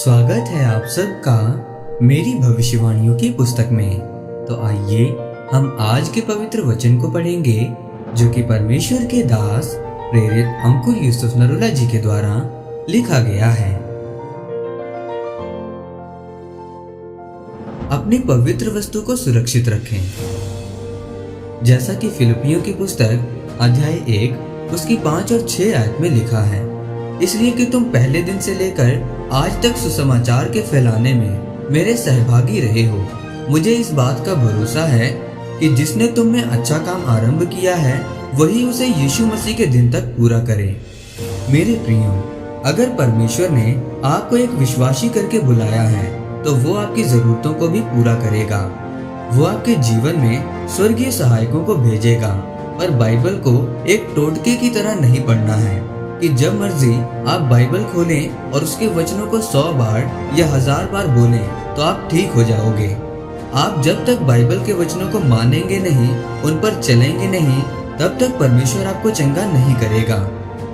स्वागत है आप सबका मेरी भविष्यवाणियों की पुस्तक में। तो आइए हम आज के पवित्र वचन को पढ़ेंगे जो कि परमेश्वर के दास प्रेरित अंकुर यूसुफ नरूला जी के द्वारा लिखा गया है। अपनी पवित्र वस्तु को सुरक्षित रखें। जैसा कि फिलिपियों की पुस्तक अध्याय 1 उसकी 5 और 6 आयत में लिखा है, इसलिए कि तुम पहले दिन से लेकर आज तक सुसमाचार के फैलाने में मेरे सहभागी रहे हो। मुझे इस बात का भरोसा है कि जिसने तुम में अच्छा काम आरंभ किया है वही उसे यीशु मसीह के दिन तक पूरा करे। मेरे प्रियो, अगर परमेश्वर ने आपको एक विश्वासी करके बुलाया है तो वो आपकी जरूरतों को भी पूरा करेगा। वो आपके जीवन में स्वर्गीय सहायकों को भेजेगा। पर बाइबल को एक टोटके की तरह नहीं पढ़ना है कि जब मर्जी आप बाइबल खोलें और उसके वचनों को 100 बार या 1000 बार बोलें तो आप ठीक हो जाओगे। आप जब तक बाइबल के वचनों को मानेंगे नहीं, उन पर चलेंगे नहीं, तब तक परमेश्वर आपको चंगा नहीं करेगा।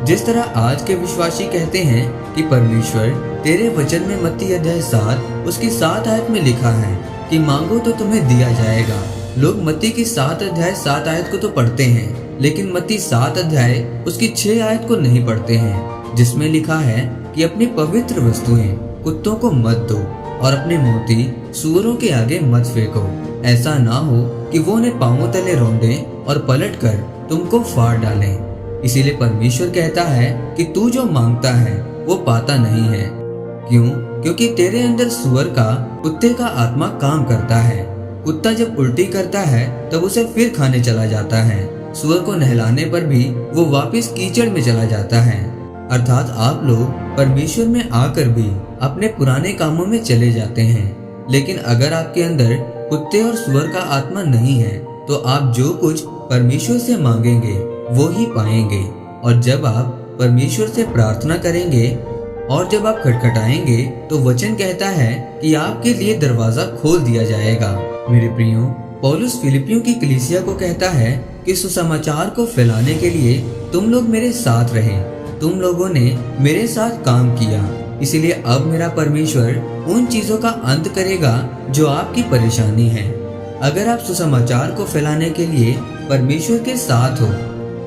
जिस तरह आज के विश्वासी कहते हैं कि परमेश्वर तेरे वचन में मत्ती अध्याय 7 उसकी 7 आयत में लिखा है कि मांगो तो तुम्हें दिया जाएगा। लोग मत्ती की 7 अध्याय 7 आयत को तो पढ़ते हैं, लेकिन मत्ती 7 अध्याय उसकी 6 आयत को नहीं पढ़ते हैं, जिसमें लिखा है कि अपनी पवित्र वस्तुएं कुत्तों को मत दो और अपने मोती सूअरों के आगे मत फेंको। ऐसा ना हो कि वो उन्हें पांवों तले रौंदे और पलट कर तुमको फाड़ डालें। इसीलिए परमेश्वर कहता है कि तू जो मांगता है वो पाता नहीं है। क्यों? क्योंकि तेरे अंदर सूअर का, कुत्ते का आत्मा काम करता है। कुत्ता जब उल्टी करता है तब उसे फिर खाने चला जाता है। सूअर को नहलाने पर भी वो वापस कीचड़ में चला जाता है। अर्थात आप लोग परमेश्वर में आकर भी अपने पुराने कामों में चले जाते हैं। लेकिन अगर आपके अंदर कुत्ते और सूअर का आत्मा नहीं है तो आप जो कुछ परमेश्वर से मांगेंगे वो ही पाएंगे। और जब आप परमेश्वर से प्रार्थना करेंगे और जब आप खटखटाएंगे तो वचन कहता है कि आपके लिए दरवाजा खोल दिया जाएगा। मेरे प्रियो, पौलुस फिलिपियों की कलीसिया को कहता है कि सुसमाचार को फैलाने के लिए तुम लोग मेरे साथ रहे। तुम लोगों ने मेरे साथ काम किया, इसीलिए अब मेरा परमेश्वर उन चीजों का अंत करेगा जो आपकी परेशानी है। अगर आप सुसमाचार को फैलाने के लिए परमेश्वर के साथ हो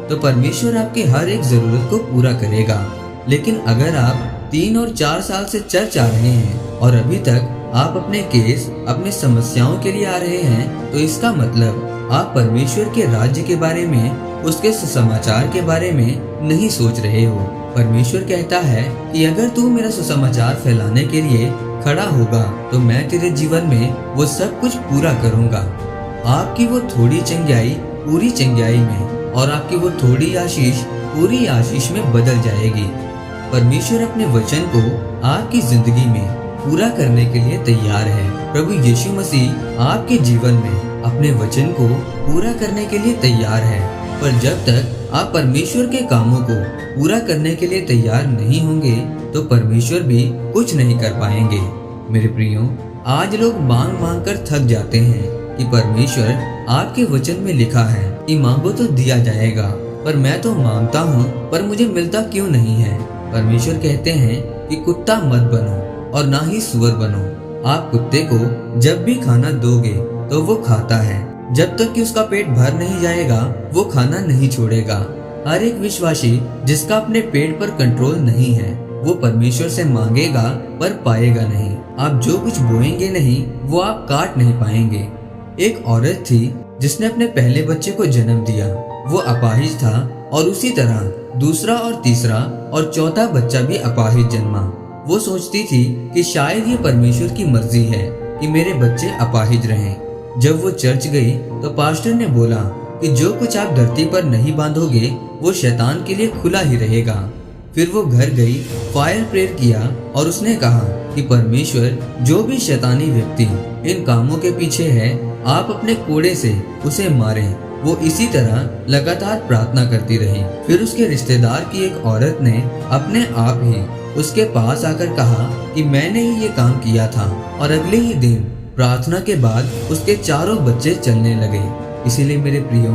तो परमेश्वर आपकी हर एक जरूरत को पूरा करेगा। लेकिन अगर आप 3 और 4 साल से चर्च आ रहे हैं और अभी तक आप अपने केस, अपने समस्याओं के लिए आ रहे हैं, तो इसका मतलब आप परमेश्वर के राज्य के बारे में, उसके सुसमाचार के बारे में नहीं सोच रहे हो। परमेश्वर कहता है कि अगर तू मेरा सुसमाचार फैलाने के लिए खड़ा होगा तो मैं तेरे जीवन में वो सब कुछ पूरा करूंगा। आपकी वो थोड़ी चंगाई पूरी चंगाई में और आपकी वो थोड़ी आशीष पूरी आशीष में बदल जाएगी। परमेश्वर अपने वचन को आपकी जिंदगी में पूरा करने के लिए तैयार है। प्रभु यीशु मसीह आपके जीवन में अपने वचन को पूरा करने के लिए तैयार है। पर जब तक आप परमेश्वर के कामों को पूरा करने के लिए तैयार नहीं होंगे तो परमेश्वर भी कुछ नहीं कर पाएंगे। मेरे प्रियो, आज लोग मांग मांग कर थक जाते हैं कि परमेश्वर आपके वचन में लिखा है कि मांगो तो दिया जाएगा, पर मैं तो मांगता हूँ पर मुझे मिलता क्यों नहीं है। परमेश्वर कहते हैं कि कुत्ता मत बनो और ना ही सूअर बनो। आप कुत्ते को जब भी खाना दोगे तो वो खाता है, जब तक कि उसका पेट भर नहीं जाएगा वो खाना नहीं छोड़ेगा। हर एक विश्वासी जिसका अपने पेट पर कंट्रोल नहीं है वो परमेश्वर से मांगेगा पर पाएगा नहीं। आप जो कुछ बोएंगे नहीं वो आप काट नहीं पाएंगे। एक औरत थी जिसने अपने पहले बच्चे को जन्म दिया। वो अपाहिज था और उसी तरह दूसरा और तीसरा और चौथा बच्चा भी अपाहिज जन्मा। वो सोचती थी कि शायद ये परमेश्वर की मर्जी है कि मेरे बच्चे अपाहिज रहें। जब वो चर्च गई तो पास्टर ने बोला कि जो कुछ आप धरती पर नहीं बांधोगे वो शैतान के लिए खुला ही रहेगा। फिर वो घर गई, फायर प्रेयर किया और उसने कहा कि परमेश्वर, जो भी शैतानी व्यक्ति इन कामों के पीछे है, आप अपने कोड़े से उसे मारें। वो इसी तरह लगातार प्रार्थना करती रही। फिर उसके रिश्तेदार की एक औरत ने अपने आप ही उसके पास आकर कहा कि मैंने ही ये काम किया था, और अगले ही दिन प्रार्थना के बाद उसके चारों बच्चे चलने लगे। इसीलिए मेरे प्रियो,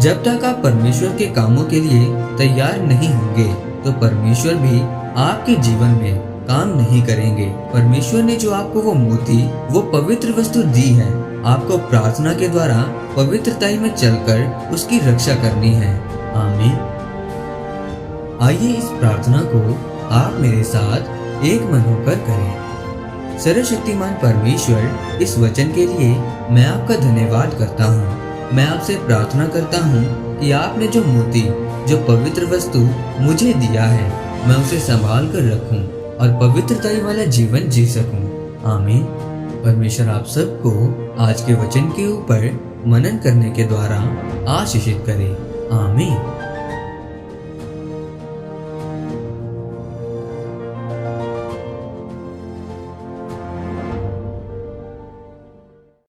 जब तक आप परमेश्वर के कामों के लिए तैयार नहीं होंगे तो परमेश्वर भी आपके जीवन में काम नहीं करेंगे। परमेश्वर ने जो आपको वो मोती, वो पवित्र वस्तु दी है, आपको प्रार्थना के द्वारा पवित्रताई में चलकर उसकी रक्षा करनी है। आमीन। आइए इस प्रार्थना को आप मेरे साथ एक मन होकर करें। सर्वशक्तिमान परमेश्वर, इस वचन के लिए मैं आपका धन्यवाद करता हूँ। मैं आपसे प्रार्थना करता हूँ कि आपने जो मोती, जो पवित्र वस्तु मुझे दिया है, मैं उसे संभाल कर रखूं और पवित्रताई वाला जीवन जी सकूं। आमीन। परमेश्वर आप सबको आज के वचन के ऊपर मनन करने के द्वारा आशीषित करे। आमीन।